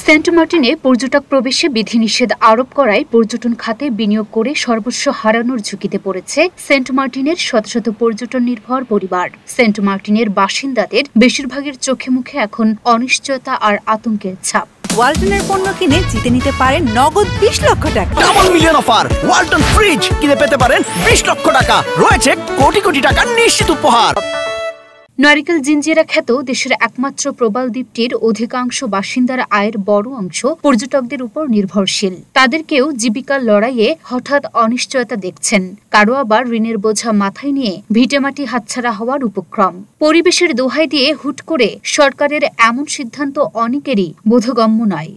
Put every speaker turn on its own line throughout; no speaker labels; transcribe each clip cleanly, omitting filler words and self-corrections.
Saint মার্টিনে পর্যটক প্রবেশে বিধিনিষেধ আরোপ করায় পর্যটন খাতে বিনিয়োগ করে সর্বস্ব হারানোর ঝুঁকিতে পড়েছে সেন্ট মার্টিনের শত শত পর্যটন নির্ভর পরিবার। সেন্ট মার্টিনের বাসিন্দাদের বেশিরভাগের চোখে মুখে এখন অনিশ্চয়তা আর আতঙ্কের ছাপ।
ওয়ালটনের পণ্য কিনে জিতে নিতে পারেন নগদ 20 লক্ষ টাকা।
Double million offer! Walton fridge কিনে পেতে পারেন 20 লক্ষ টাকা। রয়েছে কোটি কোটি টাকার নিশ্চিত উপহার।
নারিকেল জিঞ্জিরা খ্যাত দেশের একমাত্র প্রবাল দ্বীপটির অধিকাংশ বাসিন্দার আয়ের বড় অংশ পর্যটকদের উপর নির্ভরশীল। তাদেরকেও জীবিকার লড়াইয়ে হঠাৎ অনিশ্চয়তা দেখছেন, কারো আবার ঋণের বোঝা মাথায় নিয়ে ভিটেমাটি হাতছাড়া হওয়ার উপক্রম। পরিবেশের দোহাই দিয়ে হুট করে সরকারের এমন সিদ্ধান্ত অনেকেরই বোধগম্য নয়।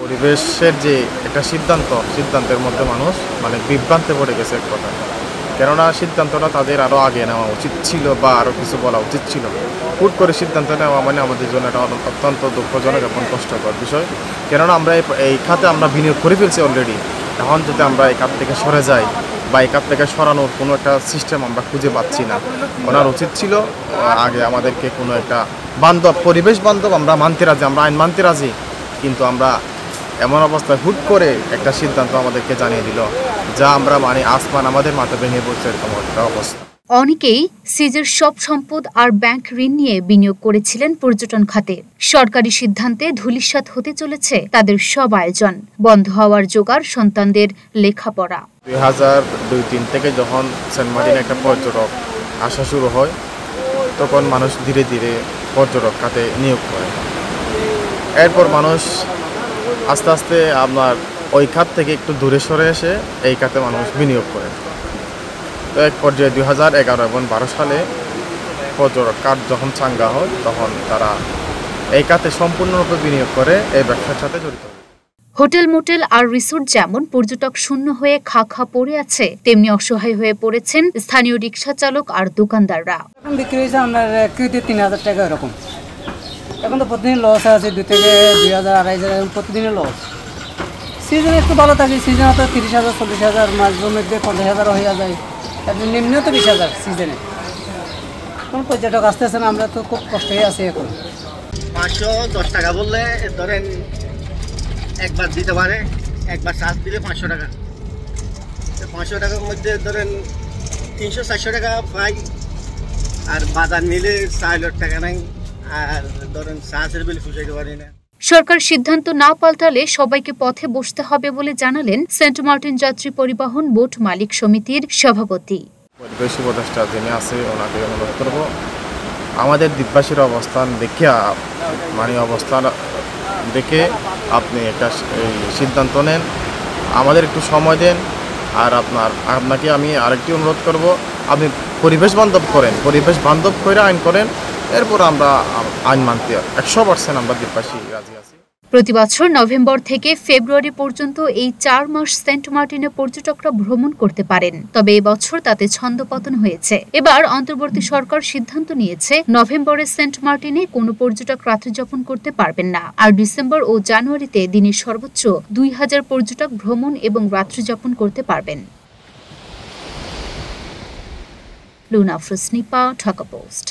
পরিবেশের যে একটা সিদ্ধান্তের মধ্যে মানুষ বিভ্রান্তে পড়ে গেছে এক কথা। কেননা সিদ্ধান্তটা তাদের আরও আগে নেওয়া উচিত ছিল বা আরও কিছু বলা উচিত ছিল। হুট করে সিদ্ধান্ত নেওয়া আমাদের জন্য এটা অত্যন্ত দুঃখজনক এবং কষ্টকর বিষয়। কেননা আমরা এই খাতে আমরা বিনিয়োগ করে ফেলছি অলরেডি। এখন যদি আমরা এই খাত থেকে সরে যাই বা এই খাত থেকে সরানোর কোনো একটা সিস্টেম আমরা খুঁজে পাচ্ছি না। ওনার উচিত ছিল আগে আমাদেরকে কোনো একটা পরিবেশ বান্ধব আমরা মানতে রাজি, আমরা আইন মানতে রাজি, কিন্তু আমরা এমন অবস্থায় হুট করে একটা সিদ্ধান্ত আমাদেরকে জানিয়ে দিল যা আমরা আসমান আমাদের মাথা ভেঙে পড়ছে এরকম একটা অবস্থা।
অনেকেই সিজের সব সম্পদ আর ব্যাংক ঋণ নিয়ে বিনিয়োগ করেছিলেন পর্যটন খাতে। সরকারি সিদ্ধান্তে ধূলিসাৎ হতে চলেছে তাদের সব আয়োজন, বন্ধ হওয়ার জোগাড়, সন্তানদের লেখাপড়া।
2002-03 থেকে যখন সেন্ট মার্টিনে একটা পর্যটক আসা শুরু হয়, তখন মানুষ ধীরে ধীরে পর্যটক খাতে নিয়োগ করে। এরপর মানুষ আস্তে আস্তে আপনার ওই খাত থেকে একটু দূরে সরে এসে এই খাতে মানুষ বিনিয়োগ করে। তো এক পর্যায়ে 2011 এবং 2012 সালে পর্যটক খাত যখন চাঙ্গা হয়, তখন তারা এই খাতে সম্পূর্ণরূপে বিনিয়োগ করে এই ব্যবসার সাথে জড়িত।
হোটেল, মোটেল আর রিসোর্ট যেমন পর্যটক শূন্য হয়ে খা পড়ে আছে, তেমনি অসহায় হয়ে পড়েছেন স্থানীয় রিক্সা চালক আর দোকানদাররা।
এখন বিক্রি হয়েছে আপনার 3000 টাকা এরকম। এখন তো প্রতিদিন লস আছে, 2 থেকে 2000-2500 প্রতিদিনের লস। সিজনে একটু ভালো থাকে, সিজনে তো 30,000-40,000, মাঝের মধ্যে 50,000 হয়ে যায়, তারপরে নিম্ন তো 20,000 সিজনে। কোন পর্যটক আসতেছে না, আমরা তো খুব কষ্টই আছি এখন।
510 টাকা বললে ধরেন একবার দিতে পারে, একবার চার্জ দিলে 500 টাকা। 500 টাকার মধ্যে ধরেন 300-400 টাকা পাই, আর বাজার নিলে 4 টাকা নাই, আর ধরেন চার্জের বিল ফুসাইতে পারি না।
সরকার সিদ্ধান্ত না পাল্টালে সবাইকে পথে বসতে হবে বলে জানালেন সেন্ট মার্টিন যাত্রী পরিবহন বোট মালিক সমিতির সভাপতি।
পরিবেশ উপদেষ্টা যিনি আছে, ওনাকে অনুরোধ করব আমাদের দ্বীপবাসীর অবস্থান দেখে অবস্থান দেখে আপনি একটা সিদ্ধান্ত নেন, আমাদের একটু সময় দেন। আর আপনাকে আমি আরেকটি অনুরোধ করব, আপনি পরিবেশ বান্ধব করে আইন করেন। এরপর আমরা আইন মানতে 100% আমরা দ্বীপবাসী রাজি আছি।
প্রতি বছর নভেম্বর থেকে ফেব্রুয়ারি পর্যন্ত এই 4 মাস সেন্ট মার্টিনে পর্যটকরা ভ্রমণ করতে পারেন। তবে এবছর তাতে ছন্দপতন হয়েছে। এবার অন্তর্বর্তী সরকার সিদ্ধান্ত নিয়েছে নভেম্বরে সেন্ট মার্টিনে কোনো পর্যটক রাত্রি যাপন করতে পারবেন না, আর ডিসেম্বর ও জানুয়ারিতে দিনে সর্বোচ্চ 2000 পর্যটক ভ্রমণ এবং রাত্রি যাপন করতে পারবেন। লুনা ফ্রুসনিপা, ঢাকা পোস্ট।